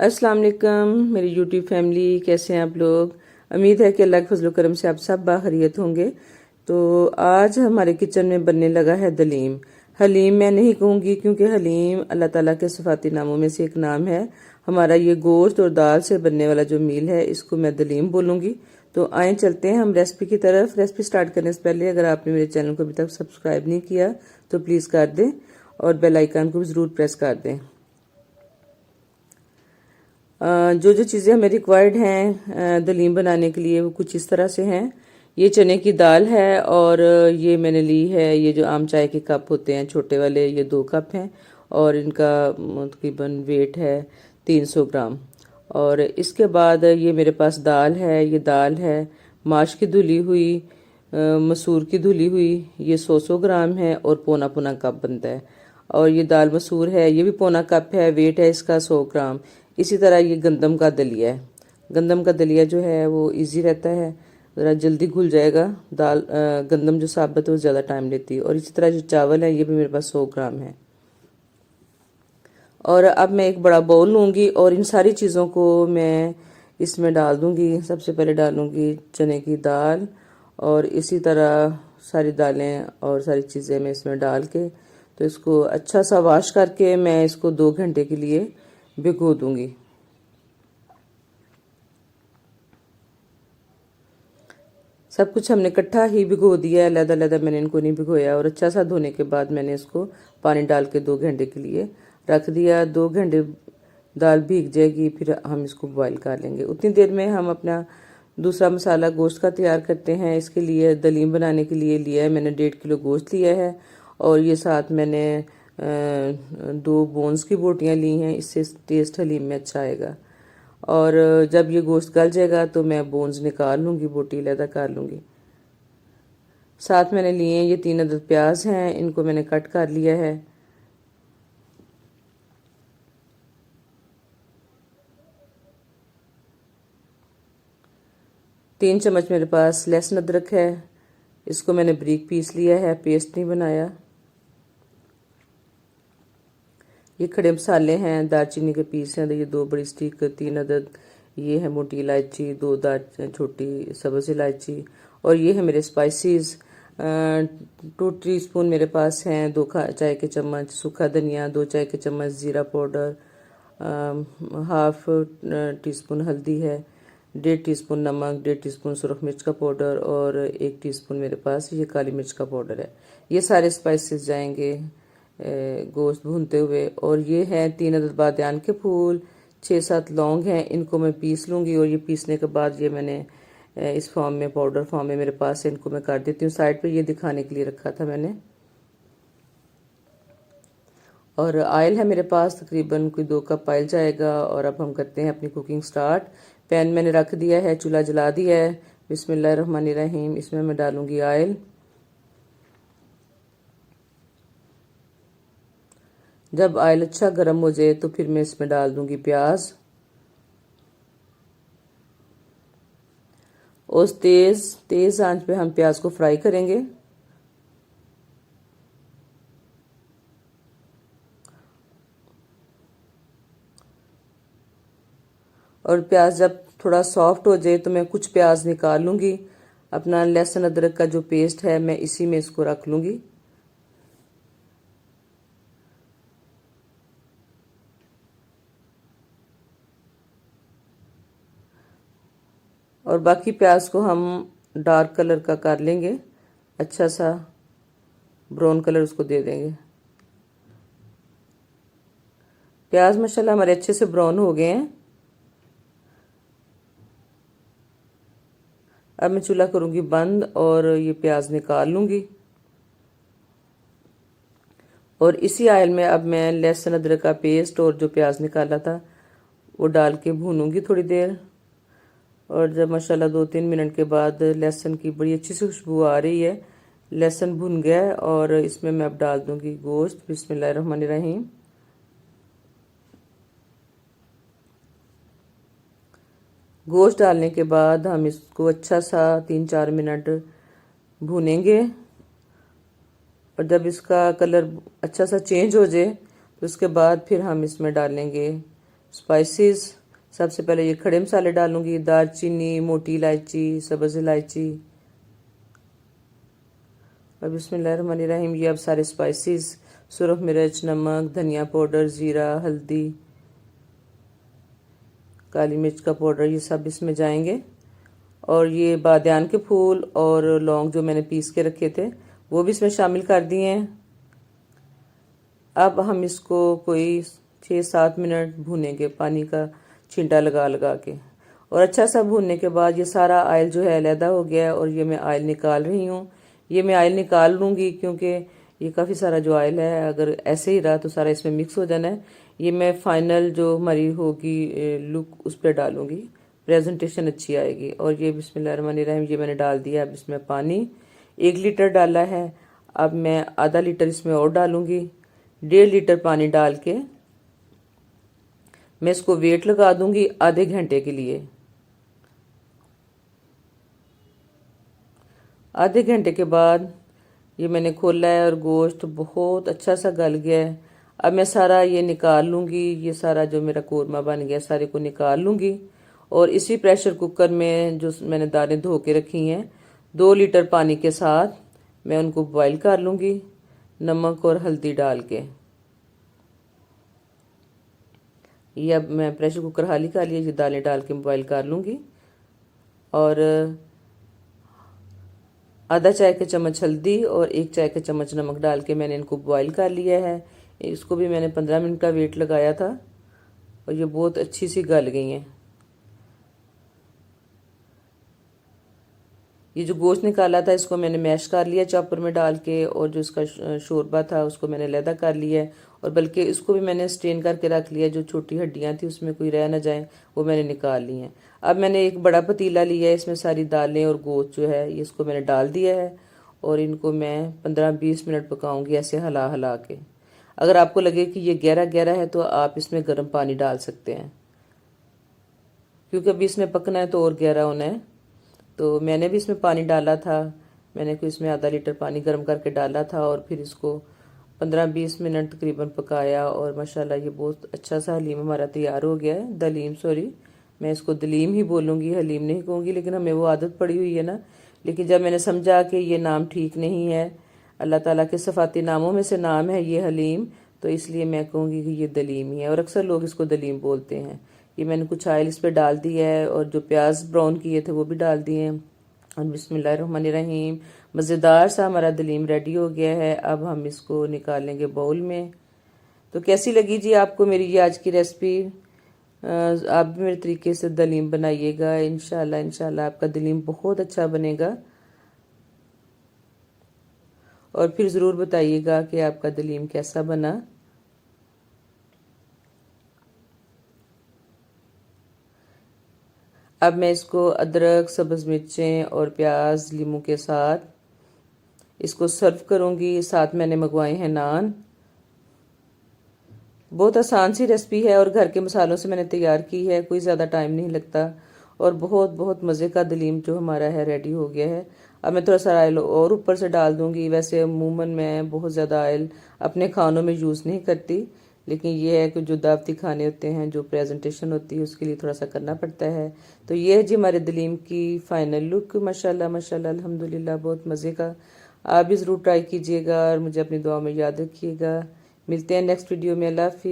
अस्सलाम वालेकुम मेरी यूट्यूब फैमिली, कैसे हैं आप लोग। उम्मीद है कि अल्लाह के फजल करम से आप सब बाखैरियत होंगे। तो आज हमारे किचन में बनने लगा है दलीम। हलीम मैं नहीं कहूँगी क्योंकि हलीम अल्लाह ताला के सिफाती नामों में से एक नाम है। हमारा ये गोश्त और दाल से बनने वाला जो मील है इसको मैं दलीम बोलूँगी। तो आए चलते हैं हम रेसिपी की तरफ। रेसिपी स्टार्ट करने से पहले अगर आपने मेरे चैनल को अभी तक सब्सक्राइब नहीं किया तो प्लीज़ कर दें और बेल आइकन को भी ज़रूर प्रेस कर दें। जो जो चीज़ें हमें रिक्वायर्ड हैं दलीम बनाने के लिए वो कुछ इस तरह से हैं। ये चने की दाल है और ये मैंने ली है, ये जो आम चाय के कप होते हैं छोटे वाले, ये 2 कप हैं और इनका तकरीबन वेट है 300 ग्राम। और इसके बाद ये मेरे पास दाल है, ये दाल है माश की धुली हुई, मसूर की धुली हुई, ये 100 ग्राम है और पौना पौना कप बनता है। और ये दाल मसूर है, ये भी पौना कप है, वेट है इसका 100 ग्राम। इसी तरह ये गंदम का दलिया है। गंदम का दलिया जो है वो इजी रहता है, ज़रा जल्दी घुल जाएगा। दाल गंदम जो साबुत है वो ज़्यादा टाइम लेती है। और इसी तरह जो चावल है ये भी मेरे पास 100 ग्राम है। और अब मैं एक बड़ा बाउल लूँगी और इन सारी चीज़ों को मैं इसमें डाल दूँगी। सबसे पहले डालूँगी चने की दाल और इसी तरह सारी दालें और सारी चीज़ें मैं इसमें डाल के तो इसको अच्छा सा वॉश करके मैं इसको 2 घंटे के लिए भिगो दूँगी। सब कुछ हमने इकट्ठा ही भिगो दिया है, अलग-अलग मैंने इनको नहीं भिगोया। और अच्छा सा धोने के बाद मैंने इसको पानी डाल के 2 घंटे के लिए रख दिया। 2 घंटे दाल भीग जाएगी, फिर हम इसको बॉईल कर लेंगे। उतनी देर में हम अपना दूसरा मसाला गोश्त का तैयार करते हैं। इसके लिए दलीम बनाने के लिए लिया है मैंने 1.5 किलो गोश्त लिया है और ये साथ मैंने 2 बोन्स की बोटियाँ ली हैं, इससे टेस्ट हलीम में अच्छा आएगा। और जब ये गोश्त गल जाएगा तो मैं बोन्स निकाल लूँगी, बोटी अलहदा कर लूँगी। साथ मैंने लिए हैं ये 3 अदद प्याज हैं, इनको मैंने कट कर लिया है। तीन चम्मच मेरे पास लहसुन अदरक है, इसको मैंने बारीक पीस लिया है, पेस्ट नहीं बनाया। ये खड़े मसाले हैं, दालचीनी के पीस हैं, ये 2 बड़ी स्टिक, 3 अदद ये है मोटी इलायची, 2 छोटी सब्ज़ इलायची। और ये है मेरे स्पाइसेस 2 टीस्पून मेरे पास हैं, 2 चाय के चम्मच सूखा धनिया, 2 चाय के चम्मच ज़ीरा पाउडर, हाफ टीस्पून हल्दी है, 1.5 टीस्पून नमक, 1.5 टीस्पून सुरख मिर्च का पाउडर और 1 टीस्पून मेरे पास ये काली मिर्च का पाउडर है। ये सारे स्पाइसेस जाएंगे गोश्त भूनते हुए। और ये हैं 3 अदद बादियान के फूल, 6-7 लौंग हैं, इनको मैं पीस लूँगी। और ये पीसने के बाद ये मैंने इस फॉर्म में, पाउडर फॉर्म में मेरे पास है, इनको मैं काट देती हूँ साइड पे। ये दिखाने के लिए रखा था मैंने। और ऑयल है मेरे पास, तकरीबन कोई 2 कप ऑयल जाएगा। और अब हम करते हैं अपनी कुकिंग स्टार्ट। पैन मैंने रख दिया है, चूल्हा जला दिया है। बिस्मिल्लाहिर्रहमानिर्रहीम। इसमें मैं डालूंगी ऑयल। जब ऑयल अच्छा गर्म हो जाए तो फिर मैं इसमें डाल दूंगी प्याज। और तेज आंच पे हम प्याज को फ्राई करेंगे। और प्याज जब थोड़ा सॉफ्ट हो जाए तो मैं कुछ प्याज निकाल लूंगी। अपना लहसुन अदरक का जो पेस्ट है मैं इसी में इसको रख लूंगी। और बाकी प्याज को हम डार्क कलर का कर लेंगे, अच्छा सा ब्राउन कलर उसको दे देंगे। प्याज माशाल्लाह हमारे अच्छे से ब्राउन हो गए हैं। अब मैं चूल्हा करूंगी बंद और ये प्याज निकाल लूंगी। और इसी ऑयल में अब मैं लहसुन अदरक का पेस्ट और जो प्याज निकाला था वो डाल के भूनूंगी थोड़ी देर। और जब माशाल्लाह 2-3 मिनट के बाद लहसुन की बड़ी अच्छी सी खुशबू आ रही है, लहसुन भुन गया है, और इसमें मैं अब डाल दूंगी गोश्त। बिस्मिल्लाहिर्रहमानिर्रहीम। गोश्त डालने के बाद हम इसको अच्छा सा 3-4 मिनट भूनेंगे। और जब इसका कलर अच्छा सा चेंज हो जाए तो उसके बाद फिर हम इसमें डालेंगे स्पाइसेस, सबसे पहले ये खड़े मसाले डालूंगी, दालचीनी, मोटी इलायची, सब्ज इलायची और बिस्मिल्लाहिर्रहमानिर्रहीम। ये अब सारे स्पाइसेस, सुरख मिर्च, नमक, धनिया पाउडर, जीरा, हल्दी, काली मिर्च का पाउडर, ये सब इसमें जाएंगे। और ये बादियान के फूल और लौंग जो मैंने पीस के रखे थे वो भी इसमें शामिल कर दिए हैं। अब हम इसको कोई 6-7 मिनट भूनेंगे पानी का छींटा लगा लगा के। और अच्छा सा भूनने के बाद ये सारा ऑयल जो है अलहदा हो गया है और ये मैं ऑयल निकाल रही हूँ। ये मैं ऑयल निकाल लूँगी क्योंकि ये काफ़ी सारा जो ऑयल है अगर ऐसे ही रहा तो सारा इसमें मिक्स हो जाना है। ये मैं फाइनल जो हमारी होगी लुक उस पर डालूँगी, प्रेजेंटेशन अच्छी आएगी। और ये बिस्मिल्लाहिर्रहमानिर्रहीम ये मैंने डाल दिया। अब इसमें पानी 1 लीटर डाला है। अब मैं आधा लीटर इसमें और डालूँगी। 1.5 लीटर पानी डाल के मैं इसको वेट लगा दूंगी आधे घंटे के लिए। आधे घंटे के बाद ये मैंने खोला है और गोश्त बहुत अच्छा सा गल गया है। अब मैं सारा ये निकाल लूँगी, ये सारा जो मेरा कोरमा बन गया सारे को निकाल लूँगी। और इसी प्रेशर कुकर में जो मैंने दालें धो के रखी हैं 2 लीटर पानी के साथ मैं उनको बॉईल कर लूँगी नमक और हल्दी डाल के। ये अब मैं प्रेशर कुकर खाली कर लिया, ये दालें डाल के बॉईल कर लूँगी। और आधा चाय का चम्मच हल्दी और 1 चाय का चम्मच नमक डाल के मैंने इनको बॉईल कर लिया है। इसको भी मैंने 15 मिनट का वेट लगाया था और ये बहुत अच्छी सी गल गई हैं। ये जो गोश्त निकाला था इसको मैंने मैश कर लिया चॉपर में डाल के, और जो इसका शोरबा था उसको मैंने अलहदा कर लिया है। और बल्कि इसको भी मैंने स्ट्रेन करके रख लिया, जो छोटी हड्डियां थी उसमें कोई रह ना जाए वो मैंने निकाल ली हैं। अब मैंने एक बड़ा पतीला लिया है, इसमें सारी दालें और गोश्त जो है ये इसको मैंने डाल दिया है और इनको मैं 15-20 मिनट पकाऊंगी ऐसे हिला हिला के। अगर आपको लगे कि ये गहरा गहरा है तो आप इसमें गर्म पानी डाल सकते हैं, क्योंकि अभी इसमें पकना है तो और गहरा होना है। तो मैंने भी इसमें पानी डाला था, मैंने कोई इसमें आधा लीटर पानी गर्म करके डाला था और फिर इसको 15-20 मिनट तकरीबन पकाया। और माशाल्लाह ये बहुत अच्छा सा हलीम हमारा तैयार हो गया है। दलीम, सॉरी मैं इसको दलीम ही बोलूँगी, हलीम नहीं कहूँगी, लेकिन हमें वो आदत पड़ी हुई है ना। लेकिन जब मैंने समझा कि ये नाम ठीक नहीं है, अल्लाह ताला के सफ़ाती नामों में से नाम है ये हलीम, तो इसलिए मैं कहूँगी कि ये दलीम ही है। और अक्सर लोग इसको दलीम बोलते हैं। ये मैंने कुछ ऑयल इस पर डाल दिया है और जो प्याज ब्राउन किए थे वो भी डाल दिए हैं। और बिस्मिल्लाहिर्रहमानिर्रहीम मज़ेदार सा हमारा दलीम रेडी हो गया है। अब हम इसको निकालेंगे बाउल में। तो कैसी लगी जी आपको मेरी ये आज की रेसिपी? आप भी मेरे तरीके से दलीम बनाइएगा, इंशाल्लाह इंशाल्लाह आपका दलीम बहुत अच्छा बनेगा। और फिर ज़रूर बताइएगा कि आपका दलीम कैसा बना। अब मैं इसको अदरक, सब्ज़ मिर्चें और प्याज लीमू के साथ इसको सर्व करूँगी। साथ मैंने मंगवाए हैं नान। बहुत आसान सी रेसिपी है और घर के मसालों से मैंने तैयार की है, कोई ज़्यादा टाइम नहीं लगता। और बहुत बहुत मज़े का दलीम जो हमारा है रेडी हो गया है। अब मैं थोड़ा सा ऑयल और ऊपर से डाल दूँगी। वैसे अमूमन मैं बहुत ज़्यादा ऑयल अपने खानों में यूज़ नहीं करती, लेकिन ये है कि जो दावती खाने होते हैं, जो प्रेजेंटेशन होती है, उसके लिए थोड़ा सा करना पड़ता है। तो ये है जी हमारे दलीम की फ़ाइनल लुक। माशाल्लाह माशाल्लाह अल्हम्दुलिल्लाह बहुत मज़े का। आप भी ज़रूर ट्राई कीजिएगा और मुझे अपनी दुआ में याद रखिएगा। मिलते हैं नेक्स्ट वीडियो में। अल्लाह हाफ़िज़।